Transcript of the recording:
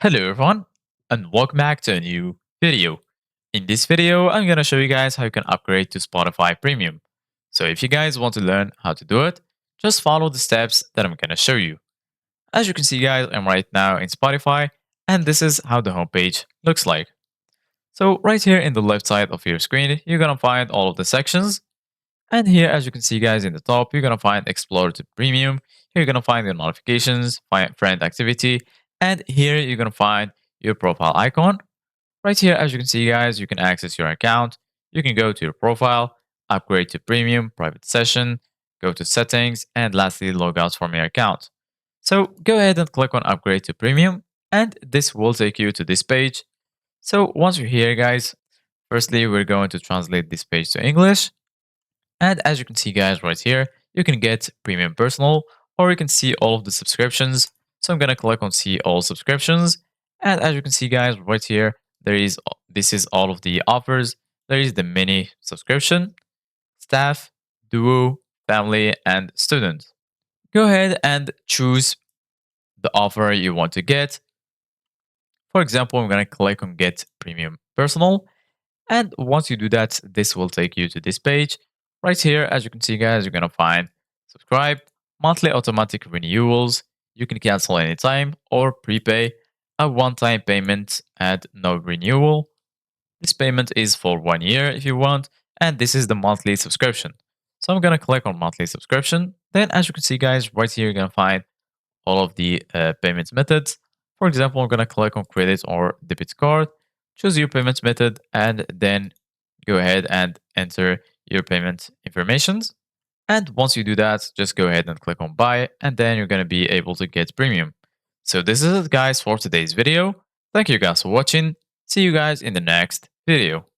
Hello everyone and welcome back to a new video. In this video, I'm going to show you guys how you can upgrade to Spotify Premium. So if you guys want to learn how to do it, just follow the steps that I'm going to show you. As you can see guys, I'm right now in Spotify and this is how the homepage looks like. So right here in the left side of your screen, you're going to find all of the sections. And here, as you can see guys in the top, you're going to find Explore to Premium. Here you're going to find your notifications, find friend activity, and here you're going to find your profile icon. Right here, as you can see guys, you can access your account. You can go to your profile, upgrade to Premium, private session, go to settings, and lastly, log out from your account. So go ahead and click on upgrade to Premium, and this will take you to this page. So once you're here guys, firstly, we're going to translate this page to English. And as you can see guys right here, you can get Premium Personal or you can see all of the subscriptions. So I'm going to click on see all subscriptions. And as you can see guys right here, this is all of the offers. There is the mini subscription, staff, duo, family, and student. Go ahead and choose the offer you want to get. For example, I'm going to click on get Premium Personal. And once you do that, this will take you to this page. Right here, as you can see, guys, you're going to find subscribe, monthly automatic renewals. You can cancel anytime or prepay, a one-time payment at no renewal. This payment is for 1 year if you want, and this is the monthly subscription. So I'm going to click on monthly subscription. Then as you can see, guys, right here, you're going to find all of the payment methods. For example, I'm going to click on credit or debit card, choose your payment method, and then go ahead and enter your payment informations. And once you do that, just go ahead and click on buy, and then you're going to be able to get premium. So this is it guys for today's video. Thank you guys for watching. See you guys in the next video.